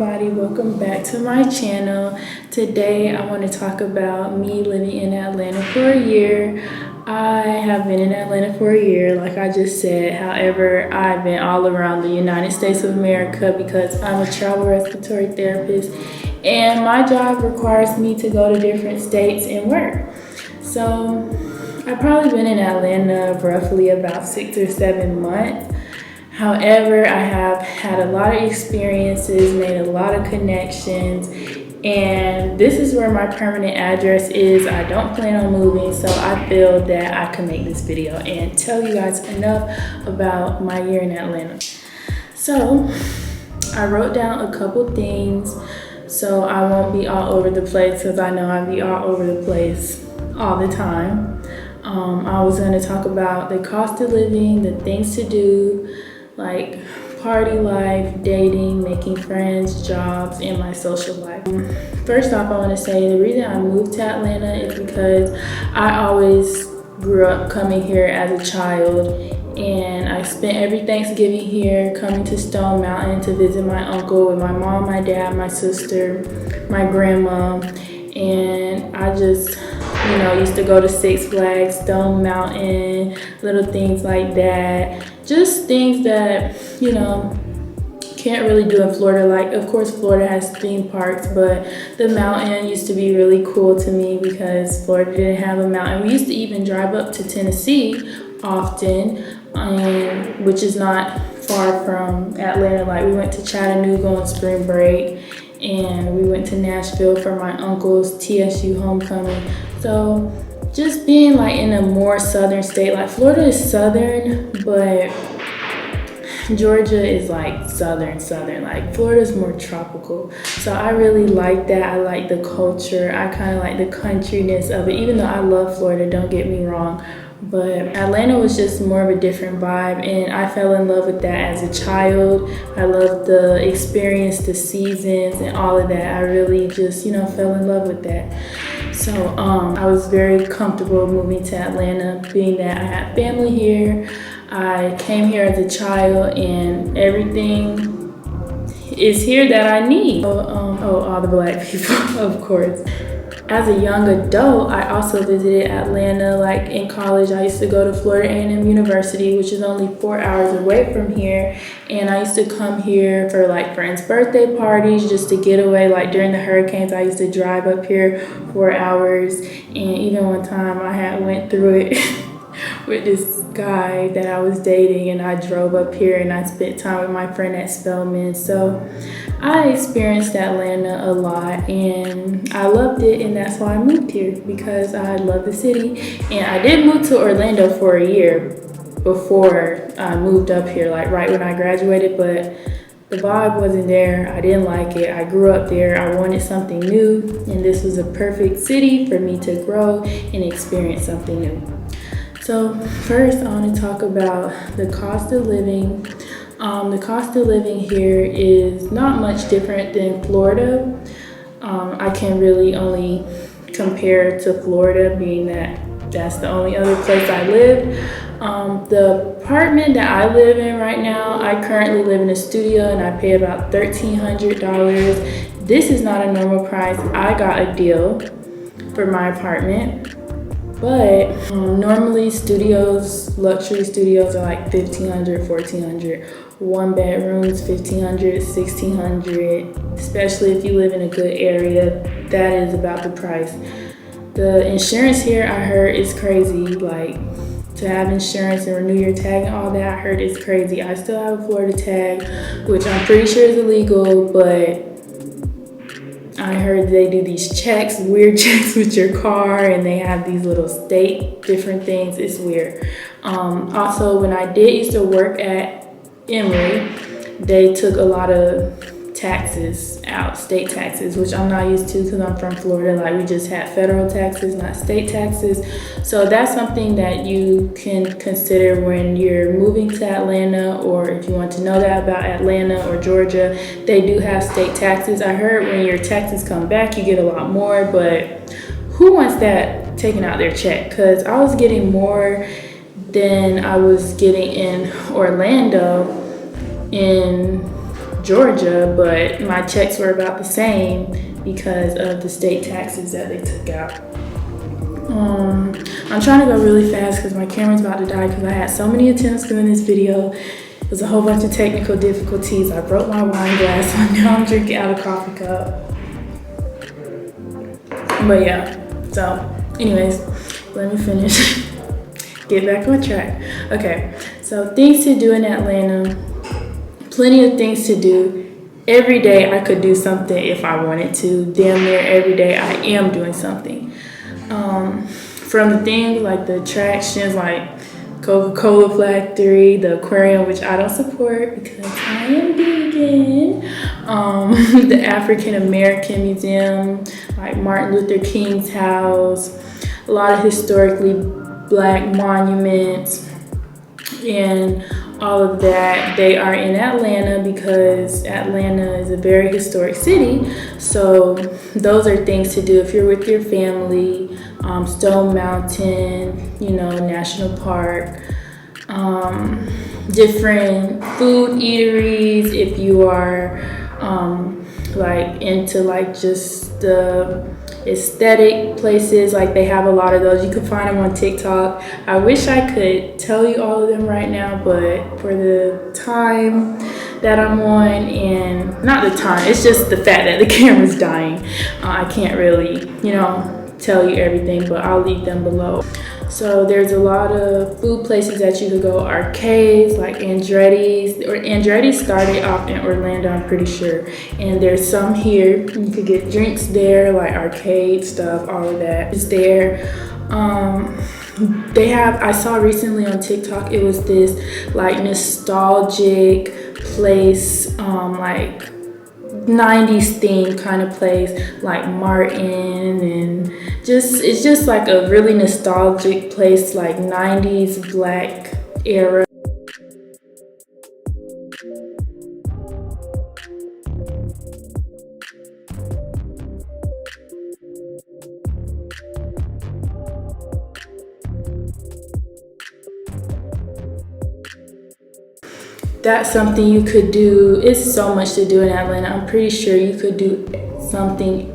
everybody, welcome back to my channel. Today I want to talk about me living in Atlanta for a year. I have been in Atlanta for a year, like I just said. However, I've been all around the United States of America because I'm a travel respiratory therapist and my job requires me to go to different states and work. So I've probably been in Atlanta roughly about 6 or 7 months. However, I have had a lot of experiences, made a lot of connections, and this is where my permanent address is. I don't plan on moving, so I feel that I can make this video and tell you guys enough about my year in Atlanta. So I wrote down a couple things so I won't be all over the place, because I know I'll be all over the place all the time. I was going to talk about the cost of living, the things to do, like party life, dating, making friends, jobs, and my social life. First off, I want to say the reason I moved to Atlanta is because I always grew up coming here as a child, and I spent every Thanksgiving here, coming to Stone Mountain to visit my uncle with my mom, my dad, my sister, my grandma, and I just used to go to Six Flags, Stone Mountain, little things like that. Just things that, can't really do in Florida. Like, of course, Florida has theme parks, but the mountain used to be really cool to me because Florida didn't have a mountain. We used to even drive up to Tennessee often, which is not far from Atlanta. Like, we went to Chattanooga on spring break, and we went to Nashville for my uncle's TSU homecoming. So just being like in a more southern state, like Florida is southern, but Georgia is like southern. Like Florida is more tropical. So I really like that. I like the culture. I kind of like the countryness of it, even though I love Florida, don't get me wrong. But Atlanta was just more of a different vibe, and I fell in love with that as a child. I loved the experience, the seasons, and all of that. I really just, fell in love with that. So I was very comfortable moving to Atlanta, being that I had family here. I came here as a child, and everything is here that I need. All the black people, of course. As a young adult, I also visited Atlanta. Like in college, I used to go to Florida A&M University, which is only 4 hours away from here. And I used to come here for like friends' birthday parties, just to get away. Like during the hurricanes, I used to drive up here 4 hours. And even one time I had went through it with this guy that I was dating, and I drove up here and I spent time with my friend at Spelman. So I experienced Atlanta a lot, and I loved it, and that's why I moved here, because I love the city. And I did move to Orlando for a year before I moved up here, like right when I graduated, but the vibe wasn't there. I didn't like it. I grew up there. I wanted something new, and this was a perfect city for me to grow and experience something new. So first, I want to talk about the cost of living. The cost of living here is not much different than Florida. I can really only compare to Florida, being that that's the only other place I live. The apartment that I live in right now, I currently live in a studio, and I pay about $1,300. This is not a normal price. I got a deal for my apartment. But normally studios, luxury studios, are like $1,500, $1,400. One bedrooms, $1,500, $1,600. Especially if you live in a good area, that is about the price. The insurance here, I heard, is crazy. Like, to have insurance and renew your tag and all that, I heard is crazy. I still have a Florida tag, which I'm pretty sure is illegal, but I heard they do these checks, weird checks with your car, and they have these little state different things. It's weird. Also, when I used to work at Emory, they took a lot of taxes out, state taxes, which I'm not used to because I'm from Florida. Like, we just had federal taxes, not state taxes. So that's something that you can consider when you're moving to Atlanta, or if you want to know that about Atlanta or Georgia, they do have state taxes. I heard when your taxes come back, you get a lot more, but who wants that taken out their check? Because I was getting more than I was getting in Orlando in Georgia, but my checks were about the same because of the state taxes that they took out. I'm trying to go really fast because my camera's about to die because I had so many attempts doing this video. It was a whole bunch of technical difficulties. I broke my wine glass, so now I'm drinking out of coffee cup. But yeah, so anyways, let me finish. Get back on track. Okay, so things to do in Atlanta. Plenty of things to do. Every day I could do something if I wanted to. Damn near every day I am doing something. From the things like the attractions like Coca-Cola Factory, the aquarium, which I don't support because I am vegan. The African American Museum, like Martin Luther King's house, a lot of historically Black monuments, and all of that. They are in Atlanta because Atlanta is a very historic city. So those are things to do if you're with your family. Stone Mountain, National Park, different food eateries if you are like into like just the aesthetic places. Like they have a lot of those. You can find them on TikTok. I wish I could tell you all of them right now, but for the time that I'm on, and not the time, it's just the fact that the camera's dying, I can't really tell you everything, but I'll leave them below. So there's a lot of food places that you could go, arcades like Andretti's, or Andretti started off in Orlando, I'm pretty sure, and there's some here. You could get drinks there, like arcade stuff, all of that is there. They have, I saw recently on TikTok, it was this like nostalgic place, like 90s theme kind of place, like Martin, and it's just like a really nostalgic place, like 90s Black era. That's something you could do. It's so much to do in Atlanta. I'm pretty sure you could do something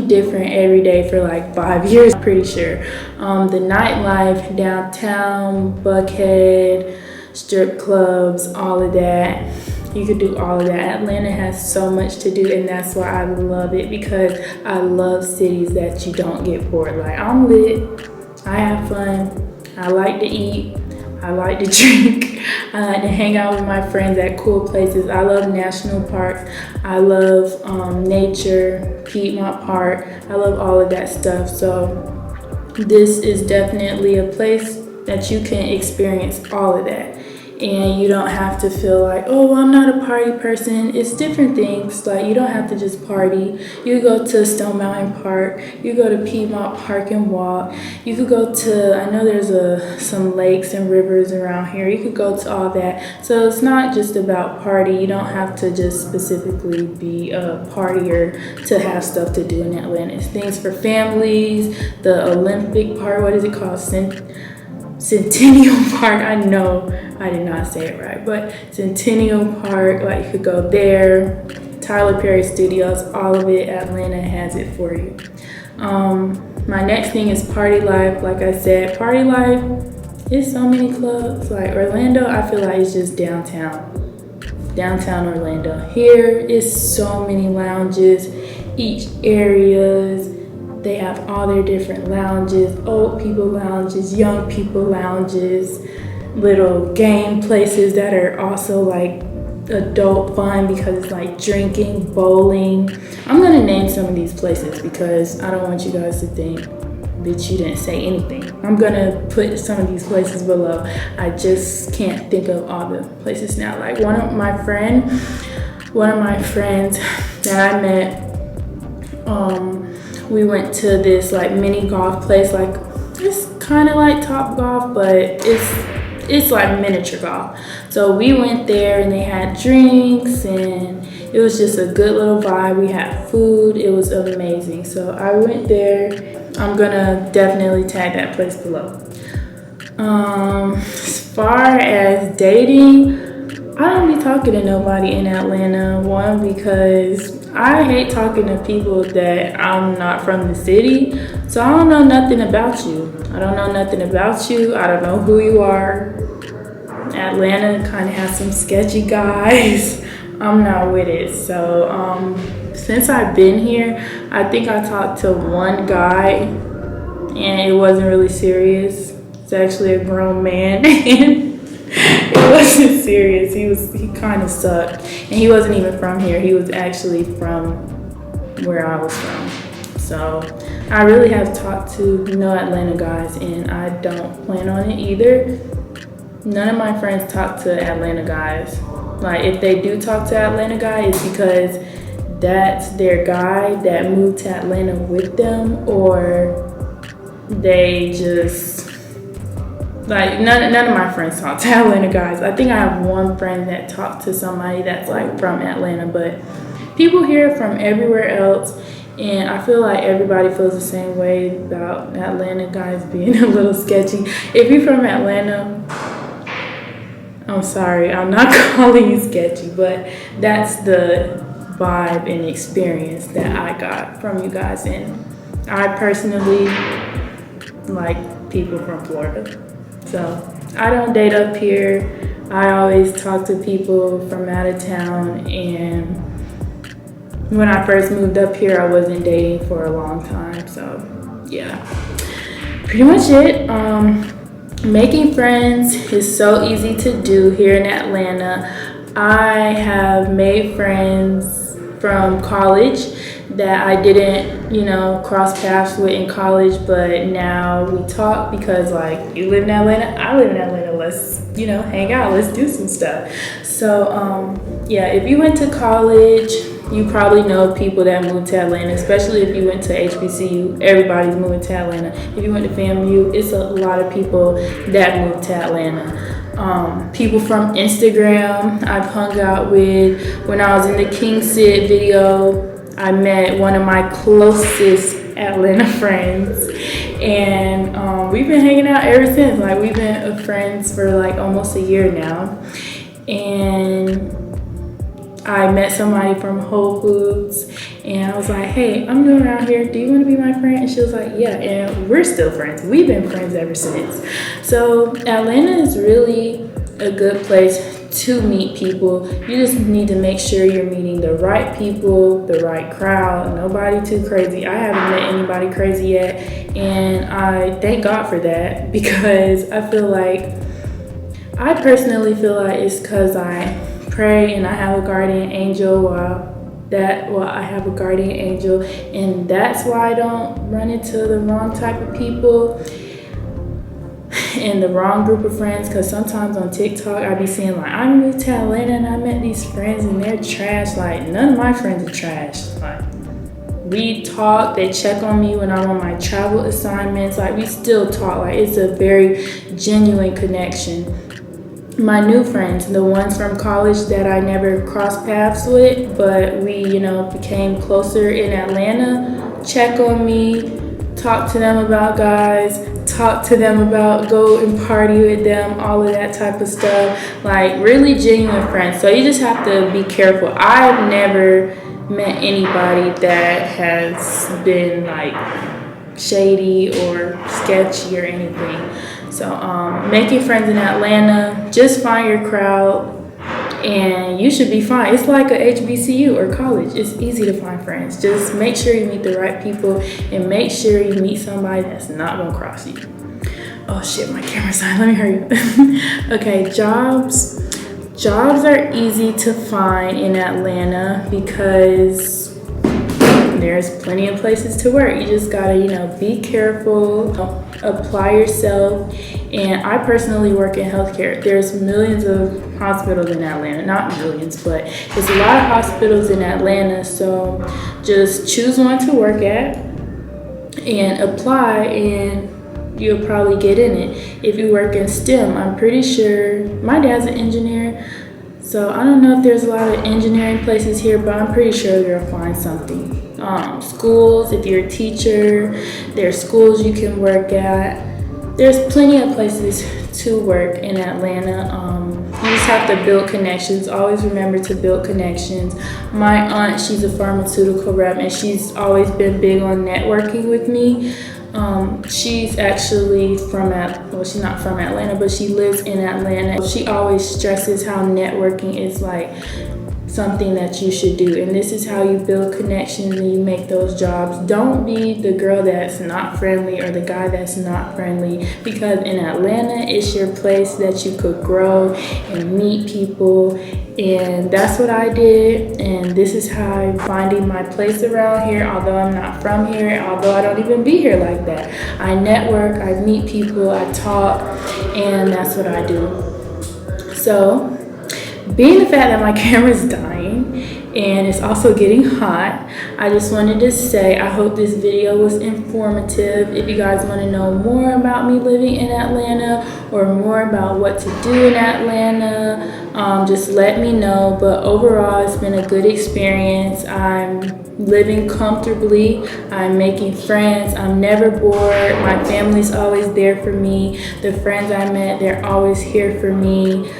different every day for like 5 years, I'm pretty sure. The nightlife downtown, Buckhead, strip clubs, all of that. You could do all of that. Atlanta has so much to do, and that's why I love it, because I love cities that you don't get bored. Like, I'm lit, I have fun, I like to eat, I like to drink, I like to hang out with my friends at cool places. I love national parks, I love nature, Piedmont Park, I love all of that stuff. So this is definitely a place that you can experience all of that. And you don't have to feel like, oh, I'm not a party person. It's different things. Like, you don't have to just party. You go to Stone Mountain Park. You go to Piedmont Park and walk. You could go to, I know there's some lakes and rivers around here. You could go to all that. So it's not just about party. You don't have to just specifically be a partier to have stuff to do in Atlanta. It's things for families, the Olympic Park, what is it called? Centennial Park. I know I did not say it right, but Centennial Park, like you could go there. Tyler Perry Studios, all of it, Atlanta has it for you. My next thing is party life. Like I said, party life, it's so many clubs. Like Orlando, I feel like it's just downtown Orlando. Here is so many lounges, each areas. They have all their different lounges, old people lounges, young people lounges, little game places that are also like adult fun because it's like drinking, bowling. I'm gonna name some of these places because I don't want you guys to think that you didn't say anything. I'm gonna put some of these places below. I just can't think of all the places now. Like one of my friends that I met, we went to this like mini golf place. Like it's kind of like Top Golf, but it's like miniature golf. So we went there and they had drinks and it was just a good little vibe. We had food. It was amazing. So I went there. I'm gonna definitely tag that place below. As far as dating, I don't be talking to nobody in Atlanta. One, because I hate talking to people that I'm not from the city. So I don't know nothing about you. I don't know nothing about you. I don't know who you are. Atlanta kind of has some sketchy guys. I'm not with it. So since I've been here, I think I talked to one guy and it wasn't really serious. It's actually a grown man. It wasn't serious. He kind of sucked. And he wasn't even from here. He was actually from where I was from. So I really have talked to no Atlanta guys and I don't plan on it either. None of my friends talk to Atlanta guys. Like if they do talk to Atlanta guys, it's because that's their guy that moved to Atlanta with them, or they just like none of my friends talk to Atlanta guys. I think I have one friend that talked to somebody that's like from Atlanta, but people here from everywhere else, and I feel like everybody feels the same way about Atlanta guys being a little sketchy. If you're from Atlanta, I'm sorry, I'm not calling you sketchy, but that's the vibe and experience that I got from you guys. And I personally like people from Florida. So I don't date up here. I always talk to people from out of town. And when I first moved up here, I wasn't dating for a long time. So yeah, pretty much it. Making friends is so easy to do here in Atlanta. I have made friends from college that I didn't, cross paths with in college, but now we talk because like you live in Atlanta, I live in Atlanta, let's, hang out, let's do some stuff. So yeah, if you went to college, you probably know people that moved to Atlanta, especially if you went to HBCU, everybody's moving to Atlanta. If you went to FAMU, it's a lot of people that moved to Atlanta. People from Instagram I've hung out with. When I was in the King Sid video, I met one of my closest Atlanta friends. And we've been hanging out ever since. Like we've been friends for like almost a year now. And I met somebody from Whole Foods and I was like, hey, I'm new around here. Do you want to be my friend? And she was like, yeah. And we're still friends. We've been friends ever since. So Atlanta is really a good place to meet people. You just need to make sure you're meeting the right people, the right crowd, nobody too crazy. I haven't met anybody crazy yet. And I thank God for that because I personally feel like it's because I pray and I have a guardian angel. I have a guardian angel, and that's why I don't run into the wrong type of people and the wrong group of friends. Because sometimes on TikTok I be seeing like I moved to Atlanta and I met these friends and they're trash. Like none of my friends are trash. Like we talk, they check on me when I'm on my travel assignments. Like we still talk. Like it's a very genuine connection. My new friends, the ones from college that I never crossed paths with, but we, became closer in Atlanta, check on me, talk to them about guys, talk to them about go and party with them, all of that type of stuff. Like really genuine friends. So you just have to be careful. I've never met anybody that has been like shady or sketchy or anything. So making friends in Atlanta, just find your crowd and you should be fine. It's like a HBCU or college. It's easy to find friends. Just make sure you meet the right people and make sure you meet somebody that's not gonna cross you. Oh shit, my camera's on. Let me hurry up. Okay, jobs. Jobs are easy to find in Atlanta because there's plenty of places to work. You just gotta, be careful, apply yourself. And I personally work in healthcare. There's millions of hospitals in Atlanta, not millions, but there's a lot of hospitals in Atlanta. So just choose one to work at and apply and you'll probably get in it. If you work in STEM, I'm pretty sure, my dad's an engineer, so I don't know if there's a lot of engineering places here, but I'm pretty sure you'll find something. Schools, if you're a teacher, there's schools you can work at. There's plenty of places to work in Atlanta. You just have to build connections. Always remember to build connections. My aunt, she's a pharmaceutical rep, and she's always been big on networking with me. She's actually well, she's not from Atlanta, but she lives in Atlanta. She always stresses how networking is like something that you should do, and this is how you build connections and you make those jobs. Don't be the girl that's not friendly or the guy that's not friendly, because in Atlanta it's your place that you could grow and meet people, and that's what I did, and this is how I'm finding my place around here. Although I'm not from here, although I don't even be here like that, I network, I meet people, I talk, and that's what I do. So being the fact that my camera's dying and it's also getting hot, I just wanted to say I hope this video was informative. If you guys want to know more about me living in Atlanta or more about what to do in Atlanta, just let me know. But overall, it's been a good experience. I'm living comfortably, I'm making friends, I'm never bored, my family's always there for me, the friends I met, they're always here for me.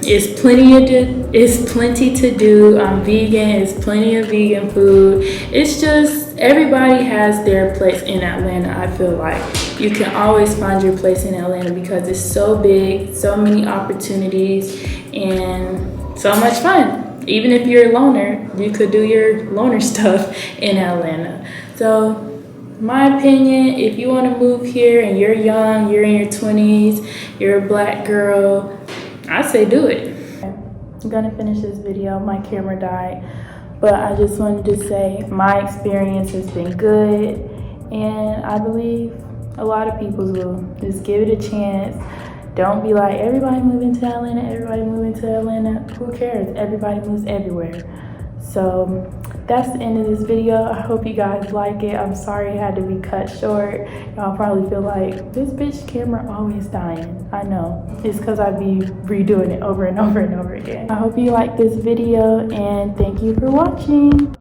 It's plenty to do. I'm vegan. It's plenty of vegan food. It's just everybody has their place in Atlanta. I feel like you can always find your place in Atlanta because it's so big, so many opportunities, and so much fun. Even if you're a loner, you could do your loner stuff in Atlanta. So my opinion, if you want to move here and you're young, you're in your 20s, you're a black girl, I say do it. I'm gonna finish this video. My camera died, but I just wanted to say my experience has been good, and I believe a lot of people will. Just give it a chance. Don't be like, everybody moving to Atlanta, everybody moving to Atlanta. Who cares? Everybody moves everywhere. So that's the end of this video. I hope you guys like it. I'm sorry it had to be cut short. Y'all probably feel like, this bitch camera always dying. I know. It's because I be redoing it over and over and over again. I hope you like this video, and thank you for watching.